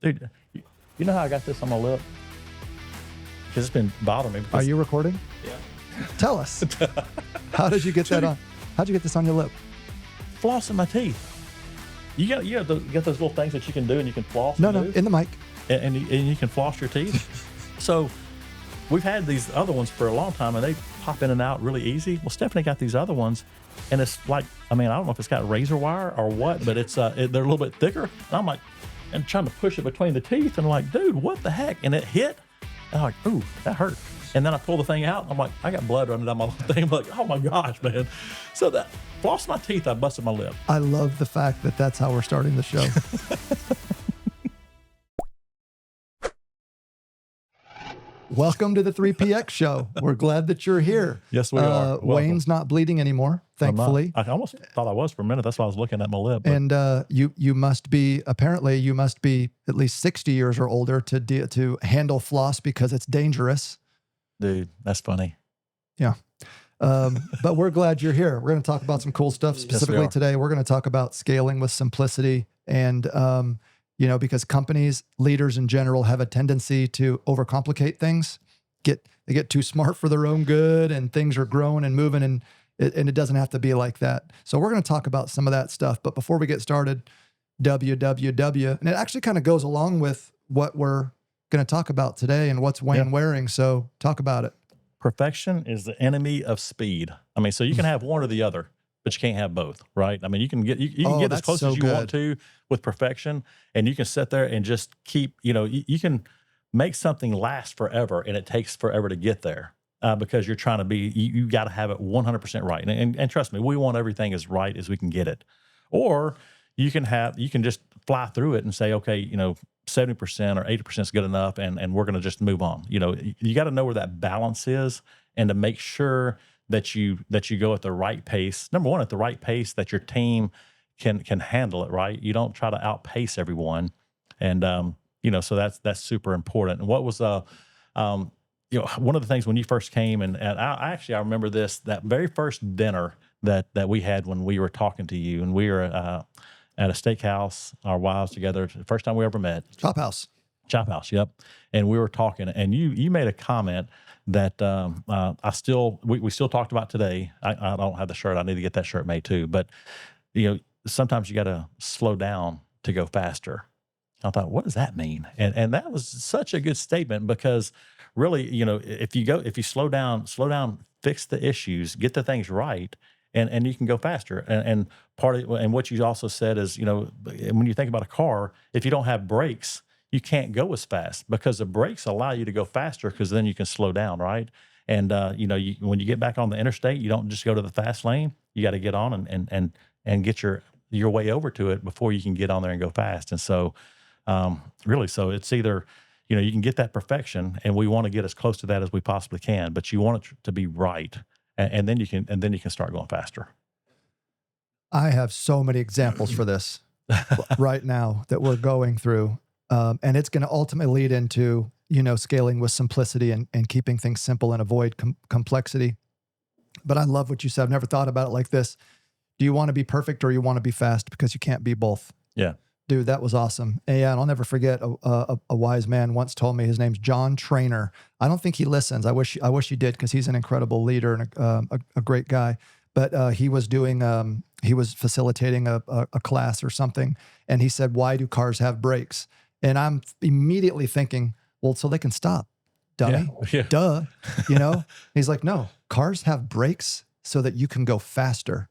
Dude, you know how I got this on my lip? Because it's been bothering me. Are you recording? Yeah. Tell us. How did you get that on? How'd you get this on your lip? Flossing my teeth. You got those little things that you can do and you can floss. No, in the mic. And you can floss your teeth. So we've had these other ones for a long time and they pop in and out really easy. Well, Stephanie got these other ones and it's like, I don't know if it's got razor wire or what, but it's they're a little bit thicker. And I'm like, and trying to push it between the teeth and I'm like, dude, what the heck? And it hit. And I'm like, ooh, that hurt. And then I pull the thing out. And I'm like, I got blood running down my thing. I'm like, oh my gosh, man. So that flossed my teeth, I busted my lip. I love the fact that that's how we're starting the show. Welcome to the 3PX show. We're glad that you're here. Yes, we are. Welcome. Wayne's not bleeding anymore, thankfully. I almost thought I was for a minute. That's why I was looking at my lip. But. And you must be at least 60 years or older to handle floss because it's dangerous. Dude, that's funny. Yeah. But we're glad you're here. We're going to talk about some cool stuff. Specifically today, we're going to talk about scaling with simplicity. And, because companies, leaders in general, have a tendency to overcomplicate things. They get too smart for their own good, and things are growing and moving, and it doesn't have to be like that. So we're going to talk about some of that stuff. But before we get started, WWW, and it actually kind of goes along with what we're going to talk about today and what's Wayne wearing. So talk about it. Perfection is the enemy of speed. So you can have one or the other, but you can't have both, right? You can get as close as you want to with perfection, and you can sit there and just keep, you can make something last forever, and it takes forever to get there because you're trying to be, you got to have it 100% right. And trust me, we want everything as right as we can get it. Or you can just fly through it and say, okay, 70% or 80% is good enough, and we're going to just move on. You got to know where that balance is, and to make sure that you go at the right pace. Number one, at the right pace that your team can handle it, right? You don't try to outpace everyone, and so that's super important. And what was one of the things when you first came, and I remember that very first dinner that we had when we were talking to you, and we were at a steakhouse, our wives together, the first time we ever met. Chop House, yep. And we were talking, and you made a comment that we still talked about today. I don't have the shirt. I need to get that shirt made too. But sometimes you got to slow down to go faster. I thought, what does that mean? And that was such a good statement, because really, if you slow down, fix the issues, get the things right, and you can go faster. And what you also said is, when you think about a car, if you don't have brakes, you can't go as fast, because the brakes allow you to go faster, because then you can slow down, right? And when you get back on the interstate, you don't just go to the fast lane. You got to get on and get your way over to it before you can get on there and go fast. And so, so it's either, you can get that perfection, and we want to get as close to that as we possibly can, but you want it to be right. And then you can start going faster. I have so many examples for this right now that we're going through. And it's going to ultimately lead into, scaling with simplicity and keeping things simple and avoid complexity. But I love what you said. I've never thought about it like this. Do you want to be perfect, or you want to be fast? Because you can't be both. Yeah. Dude, that was awesome. And I'll never forget, a wise man once told me, his name's John Trainer. I don't think he listens. I wish he did, because he's an incredible leader and a great guy. But he was facilitating a class or something. And he said, why do cars have brakes? And I'm immediately thinking, well, so they can stop, dummy. Yeah. Duh. He's like, no, cars have brakes so that you can go faster.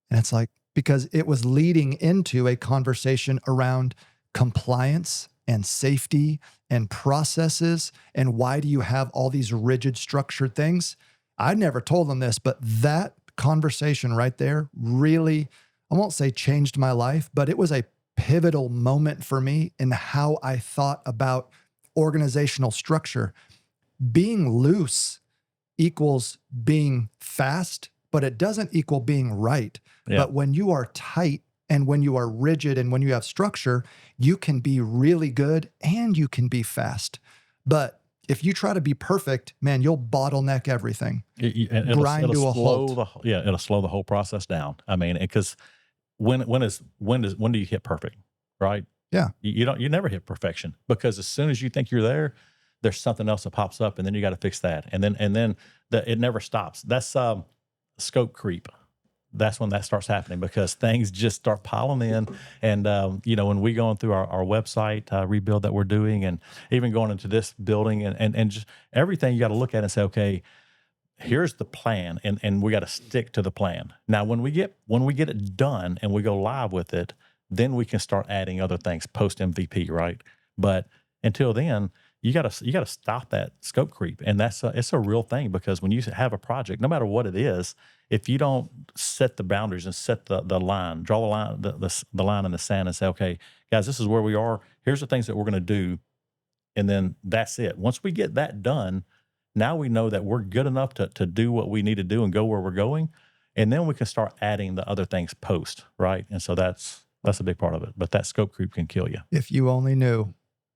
And it's like, because it was leading into a conversation around compliance and safety and processes, and why do you have all these rigid, structured things? I never told them this, but that conversation right there really, I won't say changed my life, but it was a pivotal moment for me in how I thought about organizational structure. Being loose equals being fast, but it doesn't equal being right. Yeah. But when you are tight, and when you are rigid, and when you have structure, you can be really good and you can be fast. But if you try to be perfect, man, you'll bottleneck everything. Grind to a halt. It'll slow the whole process down. Because when do you hit perfect, right? Yeah. You never hit perfection, because as soon as you think you're there, there's something else that pops up, and then you got to fix that. And then it never stops. That's scope creep. That's when that starts happening, because things just start piling in. And, when we going through our website rebuild that we're doing, and even going into this building, and just everything, you got to look at and say, okay, here's the plan, and we got to stick to the plan. Now, when we get it done and we go live with it, then we can start adding other things post MVP, right? But until then, you got to stop that scope creep, and it's a real thing, because when you have a project, no matter what it is, if you don't set the boundaries and set the line, draw the line, the line in the sand, and say, okay, guys, this is where we are. Here's the things that we're going to do, and then that's it. Once we get that done, now we know that we're good enough to do what we need to do and go where we're going, and then we can start adding the other things post, right? And so that's a big part of it. But that scope creep can kill you. If you only knew,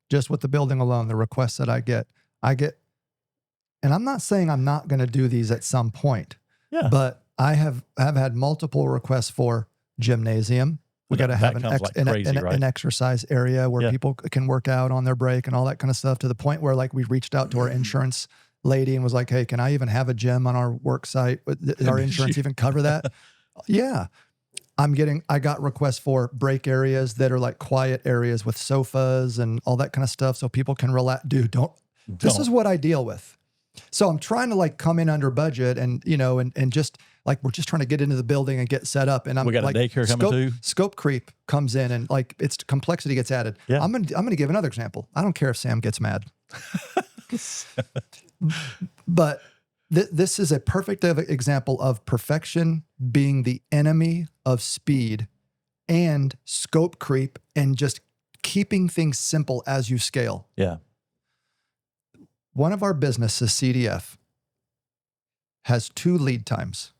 just with the building alone, the requests that I get, and I'm not saying I'm not going to do these at some point, but I have had multiple requests for gymnasium. We got to have an exercise area where people can work out on their break and all that kind of stuff, to the point where, like, we reached out to our insurance lady and was like, hey, can I even have a gym on our work site? Does our insurance even cover that? Yeah. I got requests for break areas that are like quiet areas with sofas and all that kind of stuff, so people can relax. Dude, this is what I deal with. So I'm trying to, like, come in under budget, and, and just like, we're just trying to get into the building and get set up. And we got, like, a daycare coming too. Scope creep comes in, and, like, it's complexity gets added. Yeah. I'm gonna give another example. I don't care if Sam gets mad. But this is a perfect example of perfection being the enemy of speed, and scope creep, and just keeping things simple as you scale. Yeah. One of our businesses, CDF, has 2 lead times.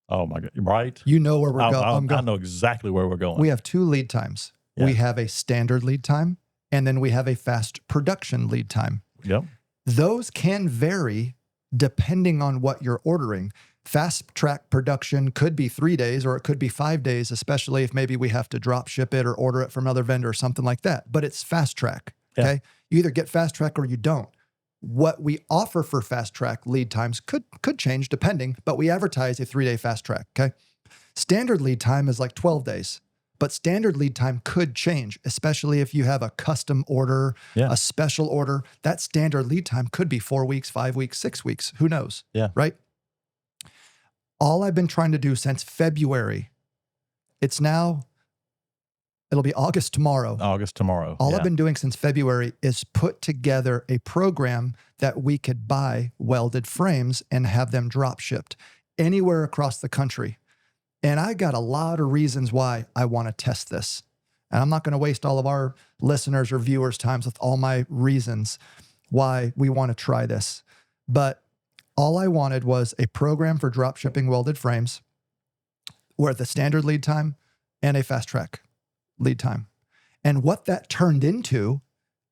Oh my God. Right. You know where we're going. I know exactly where we're going. We have 2 lead times. Yeah. We have a standard lead time, and then we have a fast production lead time. Yep. Those can vary depending on what you're ordering. Fast track production could be 3 days, or it could be 5 days, especially if maybe we have to drop ship it or order it from another vendor or something like that. But it's fast track. Okay. Yeah. You either get fast track or you don't. What we offer for fast track lead times could change depending, but we advertise a 3-day fast track. Okay. Standard lead time is like 12 days, but standard lead time could change, especially if you have a custom order, a special order. That standard lead time could be 4 weeks, 5 weeks, 6 weeks. Who knows? Yeah. Right. All I've been trying to do since February, it'll be August tomorrow. All I've been doing since February is put together a program that we could buy welded frames and have them drop shipped anywhere across the country. And I got a lot of reasons why I want to test this. And I'm not going to waste all of our listeners or viewers' times with all my reasons why we want to try this. But all I wanted was a program for drop shipping welded frames, where the standard lead time and a fast track lead time. And what that turned into,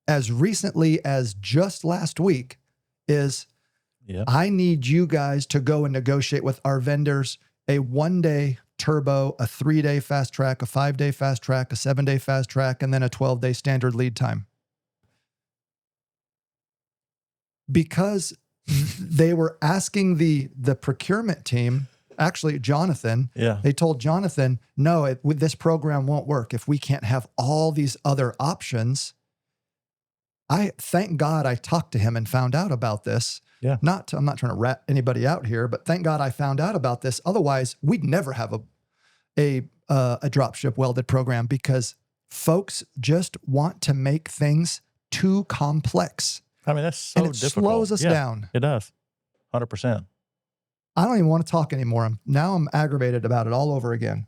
as recently as just last week, is I need you guys to go and negotiate with our vendors a 1-day turbo, a 3-day fast track, a 5-day fast track, a 7-day fast track, and then a 12-day standard lead time. Because they were asking the procurement team, actually Jonathan, they told Jonathan, no, this program won't work if we can't have all these other options. Thank God I talked to him and found out about this. Yeah. I'm not trying to rat anybody out here, but thank God I found out about this. Otherwise, we'd never have a dropship welded program, because folks just want to make things too complex. I mean, that's so difficult. It slows us down. It does. 100%. I don't even want to talk anymore. I'm aggravated about it all over again.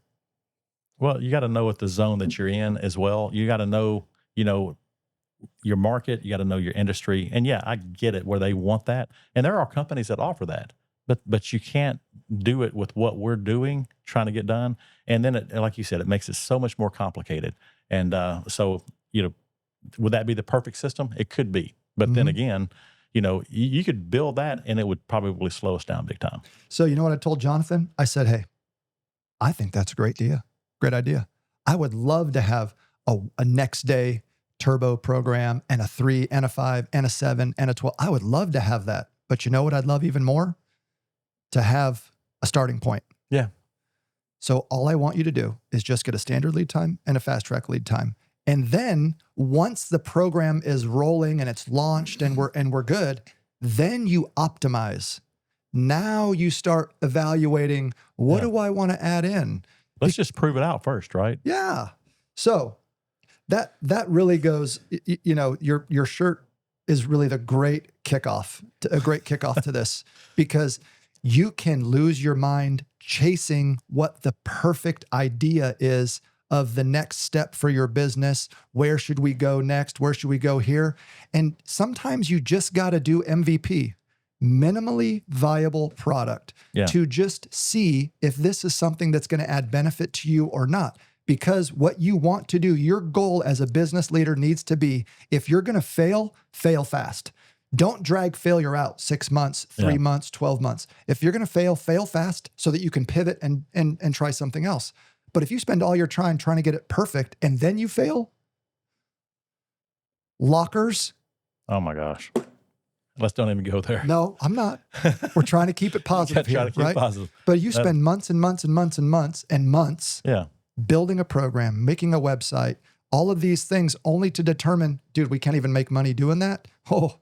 Well, you got to know what the zone that you're in as well. You got to know, your market. You got to know your industry. And I get it where they want that. And there are companies that offer that, but you can't do it with what we're doing, trying to get done. And then like you said, it makes it so much more complicated. And so, would that be the perfect system? It could be. But then again, you could build that and it would probably slow us down big time. So you know what I told Jonathan? I said, hey, I think that's a great idea. I would love to have a next day turbo program and a 3 and a 5 and a 7 and a 12. I would love to have that. But you know what I'd love even more? To have a starting point. Yeah. So all I want you to do is just get a standard lead time and a fast track lead time. And then once the program is rolling and it's launched and we're good, then you optimize. Now you start evaluating, what do I want to add in? Let's just prove it out first, right? Yeah. So that really goes, you know, your shirt is really a great kickoff to this, because you can lose your mind chasing what the perfect idea is of the next step for your business. Where should we go next? Where should we go here? And sometimes you just got to do MVP, minimally viable product, to just see if this is something that's going to add benefit to you or not. Because what you want to do, your goal as a business leader needs to be, if you're going to fail, fail fast. Don't drag failure out 6 months, 3 months, 12 months. If you're going to fail, fail fast so that you can pivot and try something else. But if you spend all your time trying to get it perfect and then you fail, lockers. Oh my gosh. Let's don't even go there. No, I'm not. We're trying to keep it positive here, try to keep right? it positive. But you spend months and months and months and months and months building a program, making a website, all of these things only to determine, dude, we can't even make money doing that. Oh,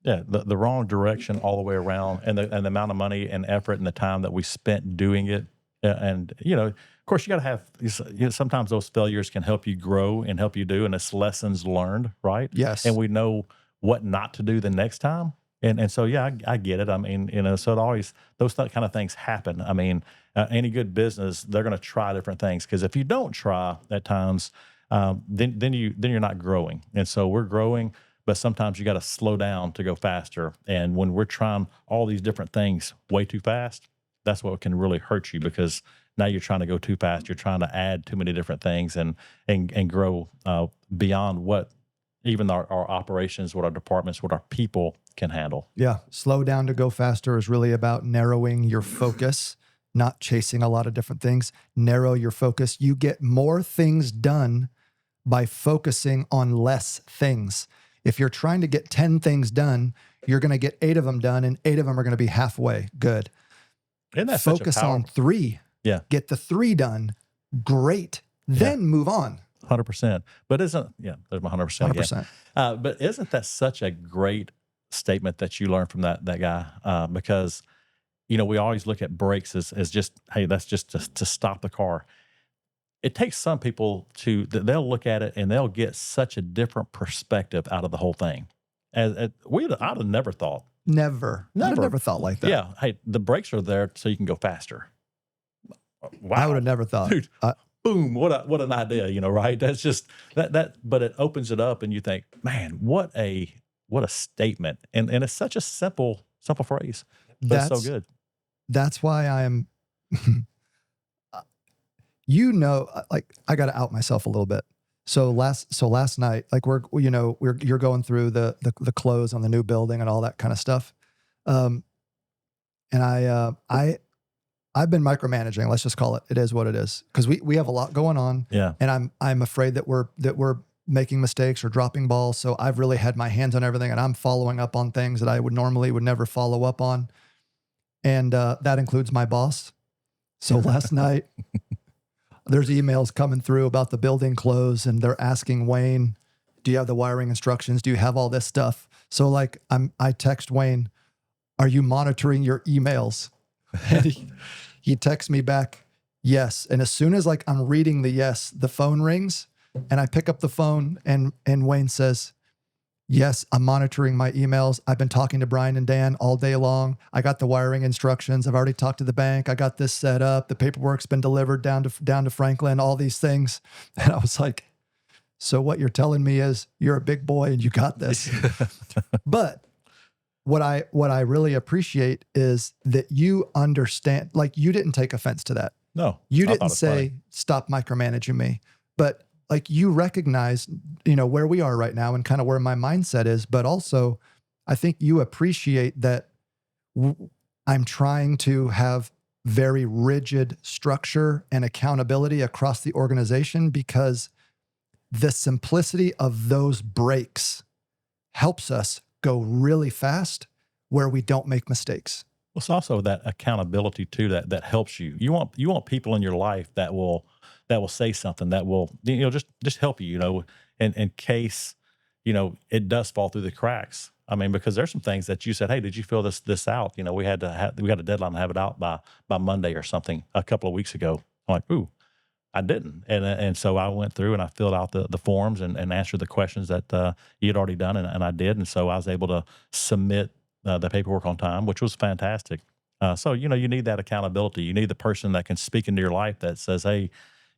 yeah, the wrong direction all the way around, and the amount of money and effort and the time that we spent doing it. And, you know, of course, you got to have, sometimes those failures can help you grow and help you do, and it's lessons learned, right? Yes. And we know what not to do the next time. And so, yeah, I get it. I mean, you know, so it always, those kind of things happen. I mean, any good business, they're going to try different things, because if you don't try at times, then you're not growing. And so we're growing, but sometimes you got to slow down to go faster. And when we're trying all these different things way too fast, that's what can really hurt you, because now you're trying to go too fast. You're trying to add too many different things and grow beyond what even our operations, what our departments, what our people can handle. Yeah. Slow down to go faster is really about narrowing your focus, not chasing a lot of different things. Narrow your focus. You get more things done by focusing on less things. If you're trying to get 10 things done, you're going to get 8 of them done, and 8 of them are going to be halfway good. Isn't that focus such a on 3. Yeah. Get the 3 done. Great. Then move on. 100%. But there's my 100%. 100%. But isn't that such a great statement that you learned from that guy? Because, you know, we always look at brakes as just, hey, that's just to stop the car. It takes some people they'll look at it and they'll get such a different perspective out of the whole thing. I'd have never thought. Never. I'd have never thought like that. Yeah. Hey, the brakes are there so you can go faster. Wow. I would have never thought. Dude, boom, what an idea, you know, right? That's just but it opens it up and you think, man, what a statement. And it's such a simple phrase. But it's so good. That's why I am you know, like, I got to out myself a little bit. So last night, like, you're going through the close on the new building and all that kind of stuff. And I've been micromanaging. Let's just call it. It is what it is, because we have a lot going on. Yeah. And I'm afraid that we're making mistakes or dropping balls. So I've really had my hands on everything, and I'm following up on things that I would never follow up on. And that includes my boss. So last night, there's emails coming through about the building close, and they're asking Wayne, do you have the wiring instructions? Do you have all this stuff? So, like, I text Wayne, are you monitoring your emails? And he texts me back, yes. And as soon as, like, I'm reading the yes, the phone rings, and I pick up the phone, and Wayne says, yes, I'm monitoring my emails. I've been talking to Brian and Dan all day long. I got the wiring instructions. I've already talked to the bank. I got this set up. The paperwork's been delivered down to Franklin, all these things. And I was like, so what you're telling me is you're a big boy and you got this. But what I really appreciate is that you understand, like, you didn't take offense to that. No. You didn't say, stop micromanaging me. But, like, you recognize, you know, where we are right now and kind of where my mindset is. But also, I think you appreciate that I'm trying to have very rigid structure and accountability across the organization, because the simplicity of those breaks helps us go really fast where we don't make mistakes. Well, it's also that accountability too that helps you. You want people in your life that will say something that will just help you, in case it does fall through the cracks. I mean, because there's some things that you said, hey, did you fill this out? We got a deadline to have it out by Monday or something a couple of weeks ago. I'm like, ooh, I didn't, and so I went through and I filled out the forms and answered the questions that you had already done, and I did, and so I was able to submit the paperwork on time, which was fantastic. So you need that accountability. You need the person that can speak into your life that says, "Hey,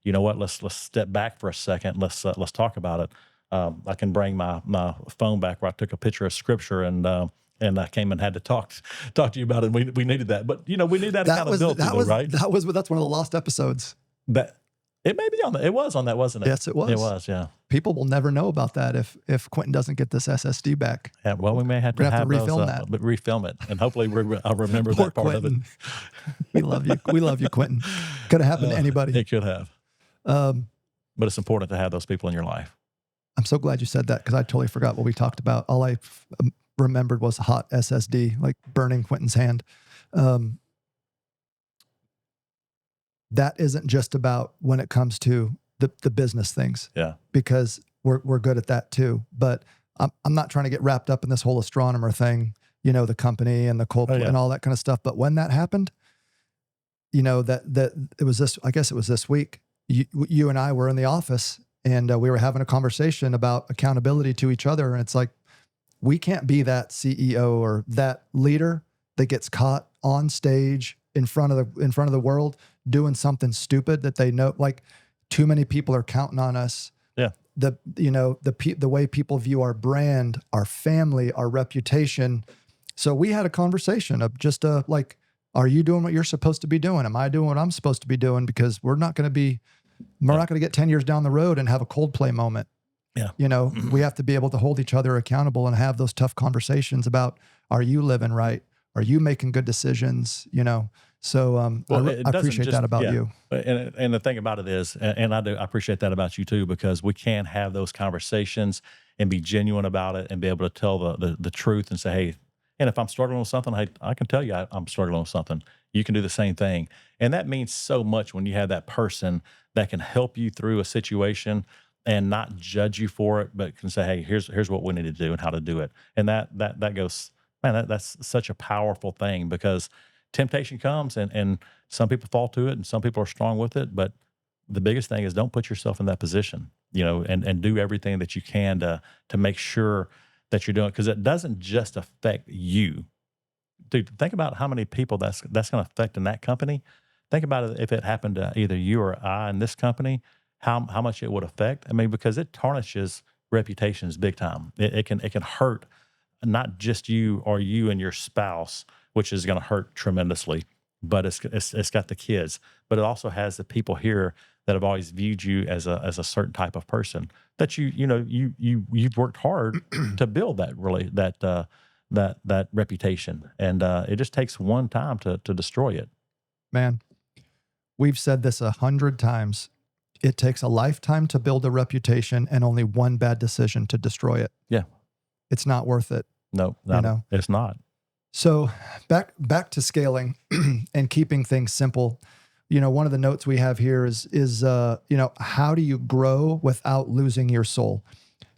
you know what? Let's step back for a second. Let's talk about it." I can bring my phone back where I took a picture of scripture and I came and had to talk to you about it. And we needed that, but we need that accountability, right? That's one of the lost episodes. That it may be on that. It was on that, wasn't it? Yes, it was. It was, yeah. People will never know about that if Quentin doesn't get this SSD back. Yeah, well, we may have to refilm that, but refilm it, and hopefully I'll remember that part Quentin. of it. We love you. We love you, Quentin. Could have happened to anybody. It could have. But it's important to have those people in your life. I'm so glad you said that because I totally forgot what we talked about. All I remembered was hot SSD, like burning Quentin's hand. That isn't just about when it comes to the business things. Yeah. Because we're good at that too. But I'm not trying to get wrapped up in this whole astronomer thing, the company and the cold and all that kind of stuff. But when that happened, that it was this, I guess it was this week, you and I were in the office and we were having a conversation about accountability to each other. And it's like, we can't be that CEO or that leader that gets caught on stage in front of the world doing something stupid that they know, like too many people are counting on us. Yeah. The way people view our brand, our family, our reputation. So we had a conversation of just like, are you doing what you're supposed to be doing? Am I doing what I'm supposed to be doing? Because we're not going to get 10 years down the road and have a Coldplay moment. Yeah. We have to be able to hold each other accountable and have those tough conversations about, are you living right? Are you making good decisions? So I appreciate that about you. And the thing about it is, and I appreciate that about you too, because we can have those conversations and be genuine about it and be able to tell the truth and say, hey, and if I'm struggling with something, I can tell you I'm struggling with something. You can do the same thing. And that means so much when you have that person that can help you through a situation and not judge you for it, but can say, hey, here's what we need to do and how to do it. And that goes, man, that's such a powerful thing because temptation comes and some people fall to it and some people are strong with it. But the biggest thing is don't put yourself in that position, and do everything that you can to make sure that you're doing it. Because it doesn't just affect you. Dude, think about how many people that's going to affect in that company. Think about it if it happened to either you or I in this company, how much it would affect. I mean, because it tarnishes reputations big time. It can hurt not just you or you and your spouse, which is going to hurt tremendously, but it's got the kids, but it also has the people here that have always viewed you as a certain type of person that you've worked hard to build that reputation, and it just takes one time to destroy it. Man, we've said this 100 times. It takes a lifetime to build a reputation and only one bad decision to destroy it. Yeah. It's not worth it. No, it's not. So back to scaling and keeping things simple. One of the notes we have here is how do you grow without losing your soul?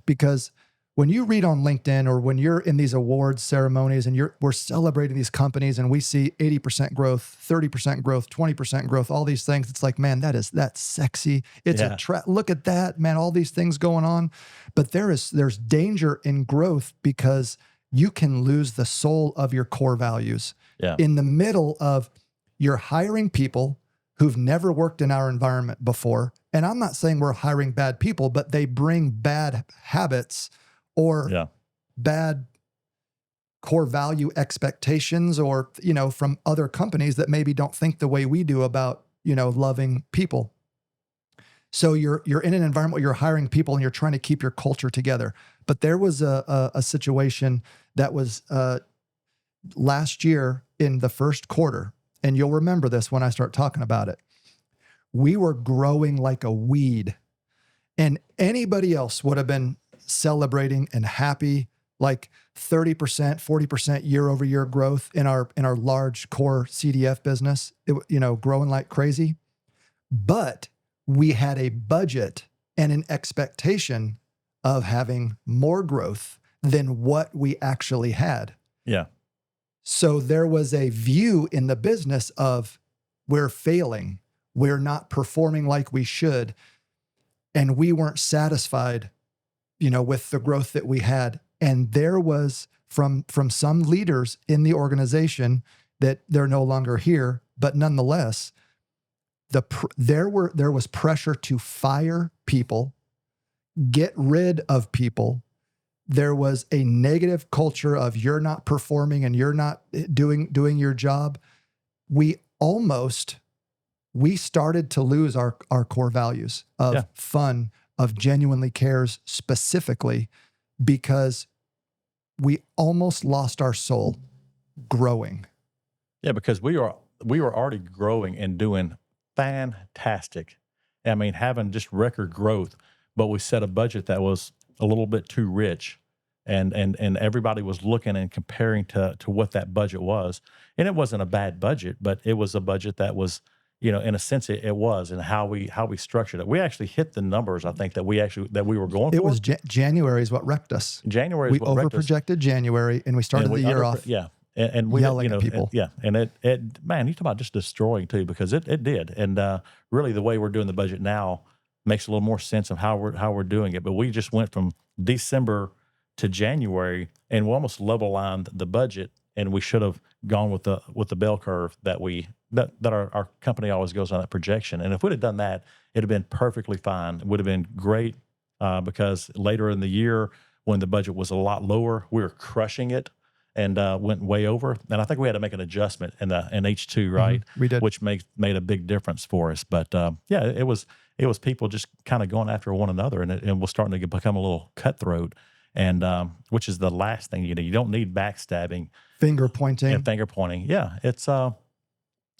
Because when you read on LinkedIn or when you're in these awards ceremonies and we're celebrating these companies and we see 80% growth, 30% growth, 20% growth, all these things, it's like, man, that's sexy. It's look at that, man, all these things going on. But there's danger in growth because you can lose the soul of your core values in the middle of you're hiring people who've never worked in our environment before. And I'm not saying we're hiring bad people, but they bring bad habits or bad core value expectations or, from other companies that maybe don't think the way we do about, loving people. So you're in an environment where you're hiring people and you're trying to keep your culture together. But there was a situation that was last year in the first quarter, and you'll remember this when I start talking about it. We were growing like a weed. And anybody else would have been celebrating and happy, like 30%, 40% year over year growth in our large core CDF business, growing like crazy. But we had a budget and an expectation of having more growth than what we actually had. Yeah. So there was a view in the business of we're failing, we're not performing like we should, and we weren't satisfied, with the growth that we had. And there was from some leaders in the organization that they're no longer here, but nonetheless, there was pressure to fire people, get rid of people. There was a negative culture of you're not performing and you're not doing your job. We started to lose our core values of fun, of genuinely cares specifically, because we almost lost our soul growing. Yeah, because we were already growing and doing fantastic. I mean, having just record growth, but we set a budget that was a little bit too rich, and everybody was looking and comparing to what that budget was. And it wasn't a bad budget, but it was a budget that was, in a sense it was, and how we structured it. We actually hit the numbers, I think, that we were going for. It was January is what wrecked us. January is what wrecked us. We overprojected January, and we started the year off. Yeah. And we, yelling at people. And it, man, you talk about just destroying too, because it did. And really, the way we're doing the budget now makes a little more sense of how we're doing it. But we just went from December to January, and we almost level lined the budget. And we should have gone with the bell curve that our company always goes on, that projection. And if we'd have done that, it'd have been perfectly fine. It would have been great, because later in the year, when the budget was a lot lower, we were crushing it and went way over. And I think we had to make an adjustment in H2, right? Mm-hmm. We did, which made a big difference for us. But it was people just kind of going after one another, and it was starting to become a little cutthroat. And which is the last thing you need. You don't need backstabbing, finger pointing. Yeah, it's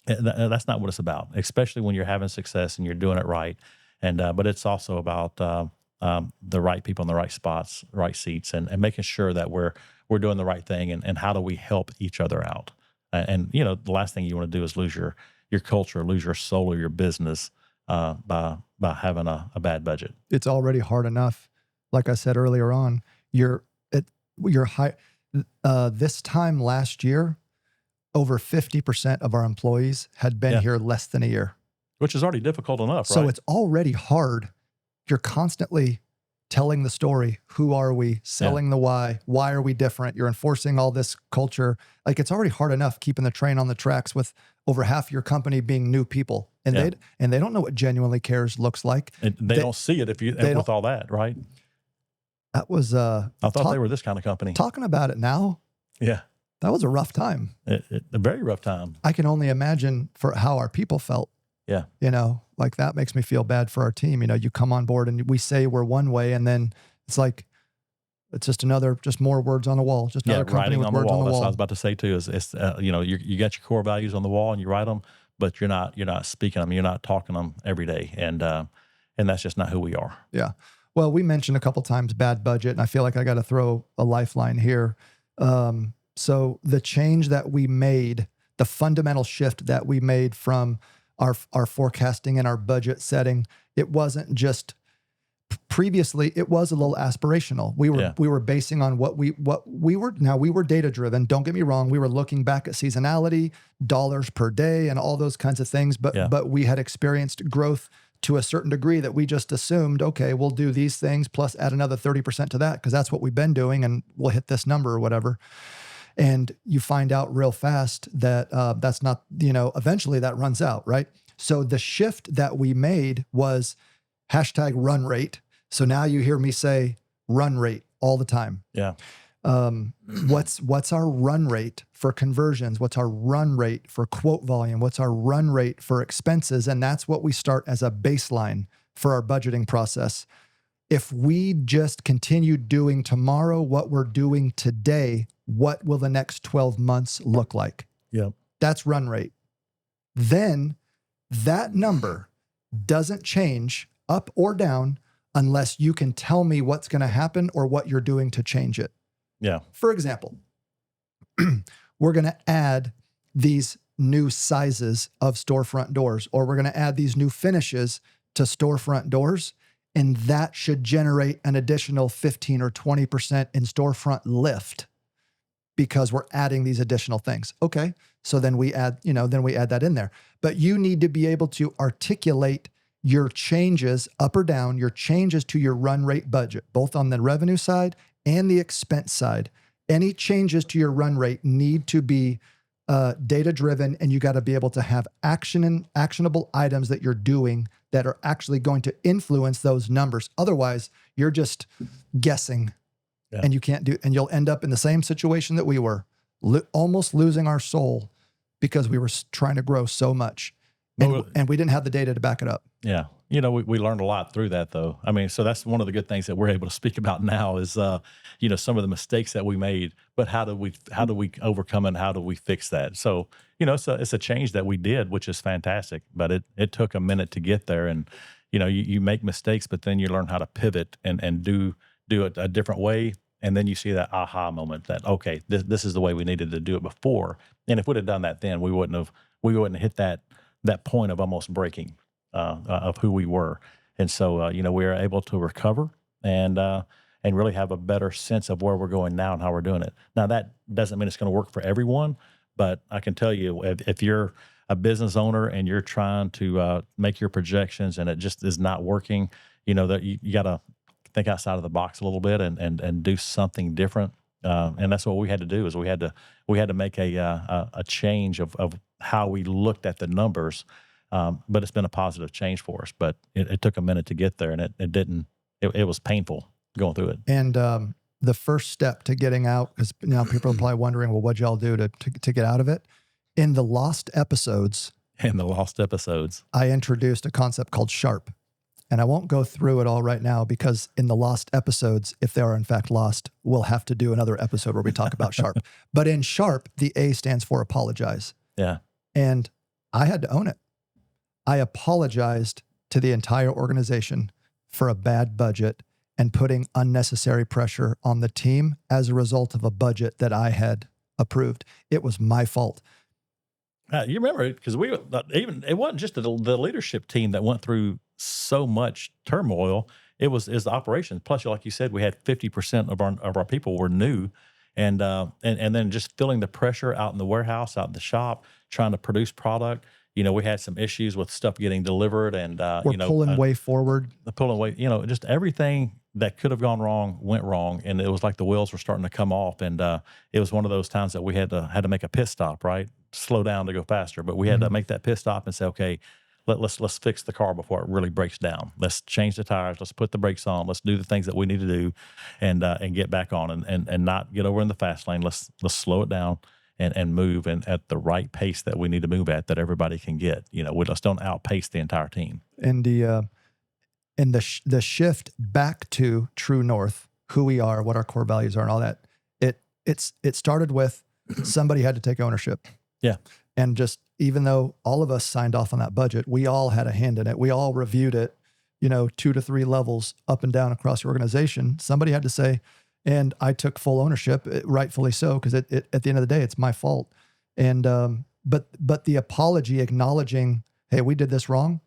that's not what it's about. Especially when you're having success and you're doing it right. And but it's also about the right people in the right spots, right seats, and making sure that we're doing the right thing, and how do we help each other out. And the last thing you want to do is lose your culture, lose your soul or your business by having a bad budget. It's already hard enough. Like I said earlier on, you're high. This time last year, over 50% of our employees had been here less than a year, which is already difficult enough. So right? It's already hard. You're constantly telling the story. Who are we? Selling the why. Why are we different? You're enforcing all this culture. Like, it's already hard enough keeping the train on the tracks with over half your company being new people, and they don't know what genuinely cares looks like. And they don't see it with all that, right? That was I thought they were this kind of company. Talking about it now, that was a rough time. A very rough time. I can only imagine for how our people felt. Yeah, like that makes me feel bad for our team. You come on board and we say we're one way, and then it's like it's just more words on the wall. Just another company with words on the wall. That's what I was about to say too. Is you got your core values on the wall and you write them, but you're not speaking them. You're not talking them every day, and that's just not who we are. Yeah. Well, we mentioned a couple times bad budget, and I feel like I got to throw a lifeline here. So the change that we made, the fundamental shift that we made from our forecasting and our budget setting, it wasn't just previously. It was a little aspirational. We were basing on what we were. Now, we were data driven. Don't get me wrong. We were looking back at seasonality, dollars per day, and all those kinds of things. But we had experienced growth to a certain degree that we just assumed, okay, we'll do these things plus add another 30% to that because that's what we've been doing, and we'll hit this number or whatever. And you find out real fast that that's not, eventually that runs out, right? So the shift that we made was #run rate. So now you hear me say run rate all the time. Yeah. What's our run rate for conversions? What's our run rate for quote volume? What's our run rate for expenses? And that's what we start as a baseline for our budgeting process. If we just continue doing tomorrow what we're doing today, what will the next 12 months look like? Yeah. That's run rate. Then that number doesn't change up or down unless you can tell me what's going to happen or what you're doing to change it. Yeah. For example, we're going to add these new sizes of storefront doors, or we're going to add these new finishes to storefront doors, and that should generate an additional 15 or 20% in storefront lift because we're adding these additional things. Okay, so then we add that in there. But you need to be able to articulate your changes up or down, your changes to your run rate budget, both on the revenue side and the expense side. Any changes to your run rate need to be data-driven, and you got to be able to have actionable items that you're doing that are actually going to influence those numbers. Otherwise, you're just guessing, and you can't do, and you'll end up in the same situation that we were, almost losing our soul because we were trying to grow so much, and we didn't have the data to back it up. Yeah. You know, we learned a lot through that, though. I mean, so that's one of the good things that we're able to speak about now is, you know, some of the mistakes that we made, but how do we overcome it and how do we fix that? So, you know, it's a change that we did, which is fantastic, but it took a minute to get there. And, you know, you make mistakes, but then you learn how to pivot and do it a different way. And then you see that aha moment that, okay, this is the way we needed to do it before. And if we'd have done that then, we wouldn't have hit that point of almost breaking. Of who we were. And so, you know, we were able to recover and really have a better sense of where we're going now and how we're doing it. Now, that doesn't mean it's going to work for everyone, but I can tell you if you're a business owner and you're trying to make your projections and it just is not working, you know, that you got to think outside of the box a little bit and do something different. And that's what we had to do is we had to make a change of how we looked at the numbers. But it's been a positive change for us. But it took a minute to get there, and it was painful going through it. And the first step to getting out, because now people are probably wondering, well, what'd y'all do to get out of it? In the lost episodes, I introduced a concept called SHARP. And I won't go through it all right now because in the lost episodes, if they are in fact lost, we'll have to do another episode where we talk about SHARP. But in SHARP, the A stands for apologize. Yeah. And I had to own it. I apologized to the entire organization for a bad budget and putting unnecessary pressure on the team as a result of a budget that I had approved. It was my fault. You remember it because it wasn't just the leadership team that went through so much turmoil. It was the operations. Plus, like you said, we had 50% of our people were new, and then just feeling the pressure out in the warehouse, out in the shop, trying to produce product. You know, we had some issues with stuff getting delivered, and we're pulling way forward. You know, just everything that could have gone wrong went wrong, and it was like the wheels were starting to come off. And it was one of those times that we had to make a pit stop, right? Slow down to go faster, but we had to make that pit stop and say, okay, let's fix the car before it really breaks down. Let's change the tires. Let's put the brakes on. Let's do the things that we need to do, and get back on and not get over in the fast lane. Let's slow it down. And move at the right pace that we need to move at, that everybody can get. You know, we just don't outpace the entire team. And the shift back to true north, who we are, what our core values are, and all that. It started with somebody had to take ownership. Yeah. And just even though all of us signed off on that budget, we all had a hand in it. We all reviewed it, 2 to 3 levels up and down across the organization. Somebody had to say. And I took full ownership, rightfully so, because at the end of the day, it's my fault. And but the apology, acknowledging, hey, we did this wrong.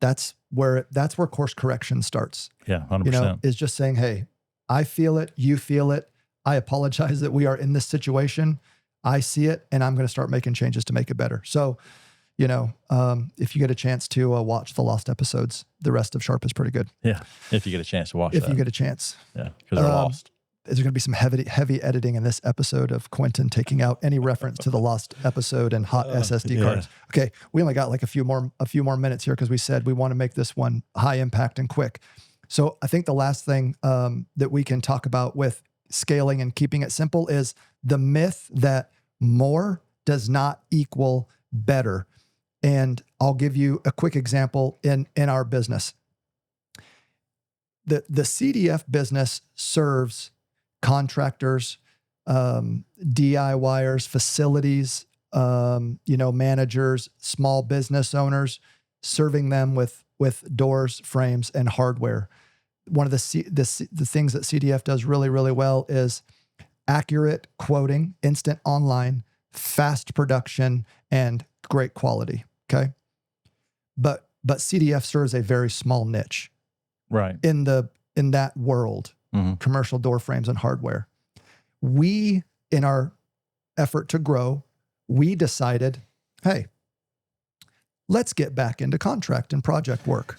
That's where course correction starts. Yeah, 100%. Is just saying, hey, I feel it, you feel it. I apologize that we are in this situation. I see it, and I'm going to start making changes to make it better. So, if you get a chance to watch the lost episodes, the rest of SHARP is pretty good. Yeah, if you get a chance to watch that. If you get a chance. Yeah, because they're lost. There's going to be some heavy editing in this episode of Quentin taking out any reference to the lost episode and hot SSD cards. Okay, we only got like a few more minutes here because we said we want to make this one high impact and quick. So I think the last thing that we can talk about with scaling and keeping it simple is the myth that more does not equal better. And I'll give you a quick example in our business. The CDF business serves contractors, DIYers, facilities, managers, small business owners, serving them with doors, frames, and hardware. one of the things that CDF does really, really well is accurate quoting, instant online, fast production, and great quality. Okay. But CDF serves a very small niche Right. in that world, commercial door frames and hardware. We, in our effort to grow, we decided, hey, let's get back into contract and project work.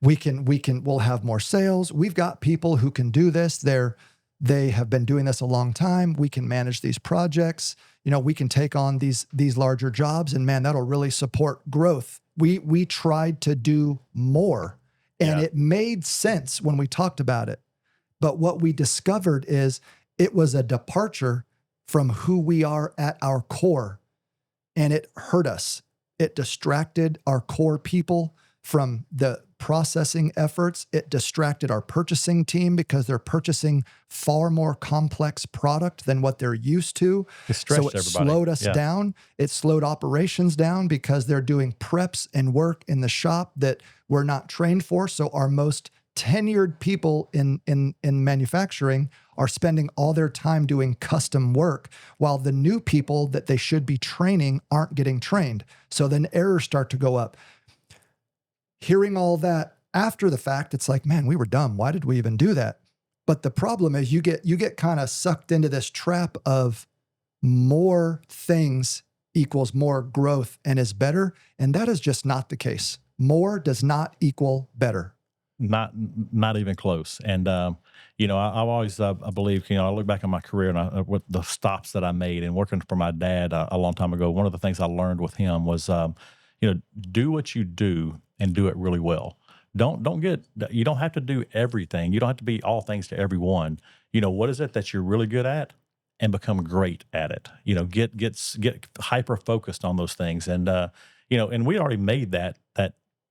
We'll have more sales. We've got people who can do this. They have been doing this a long time. We can manage these projects. We can take on these larger jobs, and man, that'll really support growth. We tried to do more, and it made sense when we talked about it. But what we discovered is it was a departure from who we are at our core, and it hurt us. It distracted our core people from the processing efforts. It distracted our purchasing team because they're purchasing far more complex product than what they're used to. So it slowed us down. It slowed operations down because they're doing preps and work in the shop that we're not trained for. So our most tenured people in manufacturing are spending all their time doing custom work, while the new people that they should be training aren't getting trained. So then errors start to go up. Hearing all that after the fact, it's like, man, we were dumb. Why did we even do that? But the problem is you get kind of sucked into this trap of more things equals more growth and is better. And that is just not the case. More does not equal better. Not even close. And, I've always, I believe, I look back on my career and with the stops that I made and working for my dad a long time ago, one of the things I learned with him was, do what you do and do it really well. You don't have to do everything. You don't have to be all things to everyone. What is it that you're really good at and become great at it? Get hyper focused on those things. And, and we already made that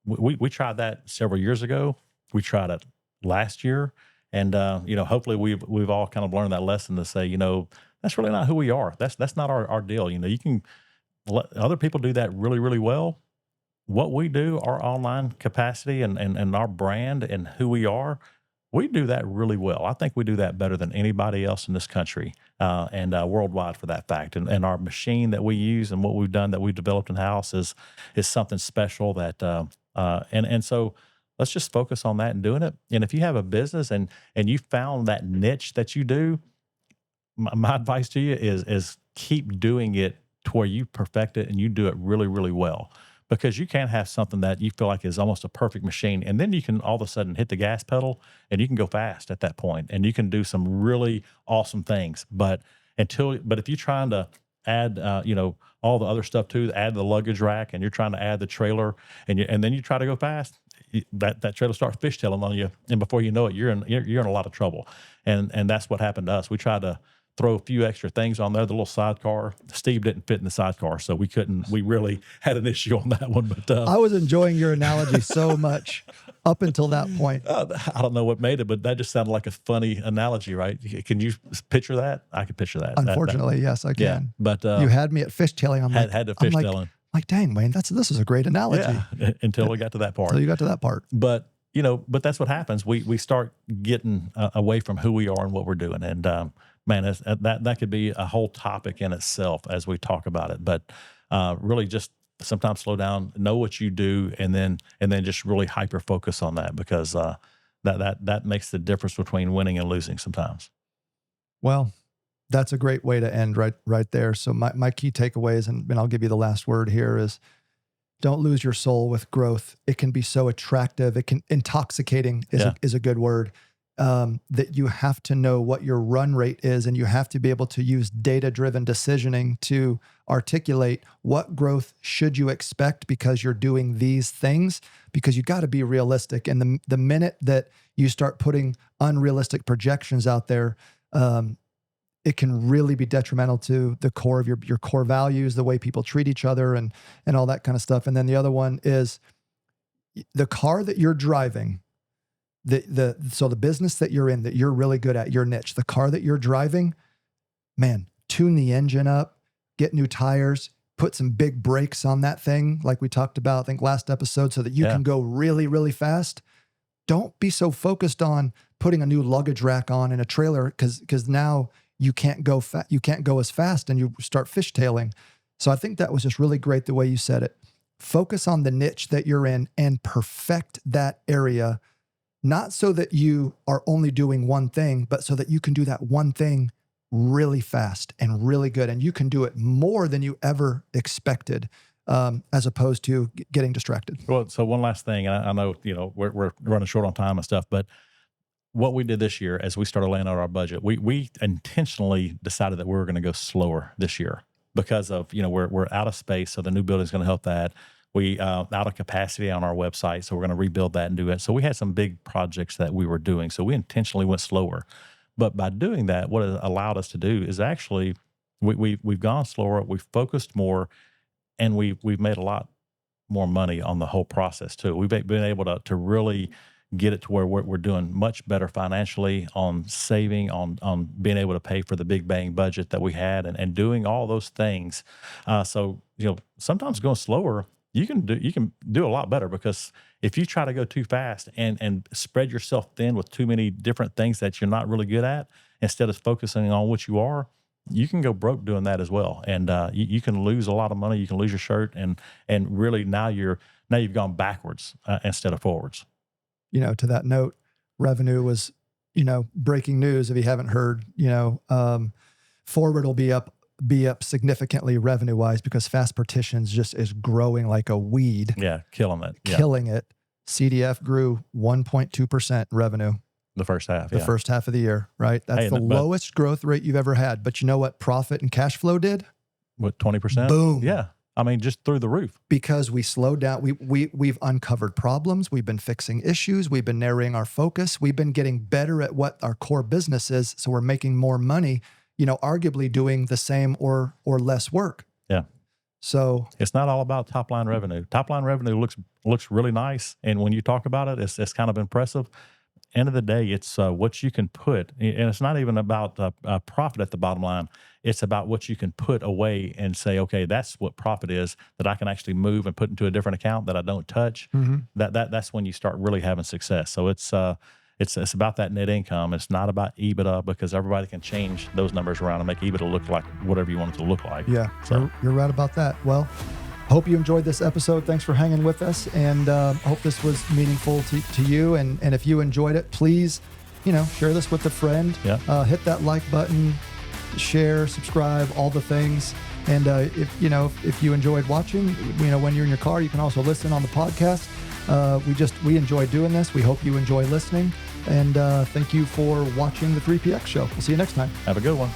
we tried that several years ago. We tried it last year. And, hopefully we've all kind of learned that lesson to say, that's really not who we are. That's not our deal. You can let other people do that really, really well. What we do, our online capacity and our brand and who we are, we do that really well. I think we do that better than anybody else in this country and worldwide for that fact. And our machine that we use and what we've done that we've developed in-house is something special that and so let's just focus on that and doing it. And if you have a business and you found that niche that you do, my advice to you is keep doing it to where you perfect it and you do it really, really well. Because you can't have something that you feel like is almost a perfect machine, and then you can all of a sudden hit the gas pedal and you can go fast at that point, and you can do some really awesome things. But if you're trying to add, all the other stuff too, add the luggage rack, and you're trying to add the trailer, and then you try to go fast, that trailer starts fishtailing on you, and before you know it, you're in a lot of trouble. And that's what happened to us. We tried to throw a few extra things on there, the little sidecar. Steve didn't fit in the sidecar, so we really had an issue on that one. But I was enjoying your analogy so much up until that point. I don't know what made it, but that just sounded like a funny analogy, right? Can you picture that? I can picture that. Unfortunately, yes, I can. Yeah, but you had me at fishtailing. Had to fishtailing. Like, dang, Wayne, this is a great analogy. Yeah, until we got to that part. Until you got to that part. But that's what happens. We start getting away from who we are and what we're doing, and man, that could be a whole topic in itself as we talk about it. But really, just sometimes slow down, know what you do, and then just really hyper focus on that, because that makes the difference between winning and losing sometimes. Well, that's a great way to end right there. So my key takeaways, and I'll give you the last word here, is don't lose your soul with growth. It can be so attractive. It can intoxicating is a good word. That you have to know what your run rate is, and you have to be able to use data-driven decisioning to articulate what growth should you expect because you're doing these things, because you got to be realistic. And the minute that you start putting unrealistic projections out there, it can really be detrimental to the core of your core values, the way people treat each other and all that kind of stuff. And then the other one is the car that you're driving, so the business that you're in, that you're really good at, your niche, the car that you're driving, man, tune the engine up, get new tires, put some big brakes on that thing, like we talked about, I think last episode, so that you can go really, really fast. don't be so focused on putting a new luggage rack on in a trailer because now you can't go as fast and you start fishtailing. So I think that was just really great the way you said it. Focus on the niche that you're in and perfect that area, not so that you are only doing one thing, but so that you can do that one thing really fast and really good. And you can do it more than you ever expected, as opposed to getting distracted. Well, so one last thing, I know, we're running short on time and stuff, but what we did this year as we started laying out our budget, we intentionally decided that we were going to go slower this year because of, we're out of space. So the new building is going to help that. We out of capacity on our website. So we're going to rebuild that and do it. So we had some big projects that we were doing. So we intentionally went slower. But by doing that, what it allowed us to do is actually we've gone slower, we've focused more, and we've made a lot more money on the whole process too. We've been able to really get it to where we're doing much better financially on saving, on being able to pay for the big bang budget that we had, and doing all those things. So sometimes going slower, you can do a lot better, because if you try to go too fast and spread yourself thin with too many different things that you're not really good at, instead of focusing on what you are, you can go broke doing that as well. And you can lose a lot of money. You can lose your shirt, and really now you've gone backwards instead of forwards. To that note, revenue was, breaking news. If you haven't heard, forward will be up significantly revenue wise, because fast partitions just is growing like a weed. Yeah. Killing it. Killing it. CDF grew 1.2% revenue. The first half. The first half of the year, right? That's the lowest growth rate you've ever had. But you know what profit and cash flow did? What, 20%? Boom. Yeah. I mean, just through the roof. Because we slowed down. We've uncovered problems. We've been fixing issues. We've been narrowing our focus. We've been getting better at what our core business is. So we're making more money, arguably doing the same or less work. Yeah. So it's not all about top line revenue. Top line revenue looks really nice. And when you talk about it, it's kind of impressive. End of the day, it's what you can put, and it's not even about profit at the bottom line. It's about what you can put away and say, okay, that's what profit is, that I can actually move and put into a different account that I don't touch. Mm-hmm. That's when you start really having success. So it's about that net income. It's not about EBITDA, because everybody can change those numbers around and make EBITDA look like whatever you want it to look like. Yeah, so you're right about that. Well, hope you enjoyed this episode. Thanks for hanging with us, and hope this was meaningful to you. And if you enjoyed it, please, share this with a friend. Yeah. Hit that like button, share, subscribe, all the things. And if you enjoyed watching, when you're in your car, you can also listen on the podcast. We enjoy doing this. We hope you enjoy listening. And thank you for watching the 3PX show. We'll see you next time. Have a good one.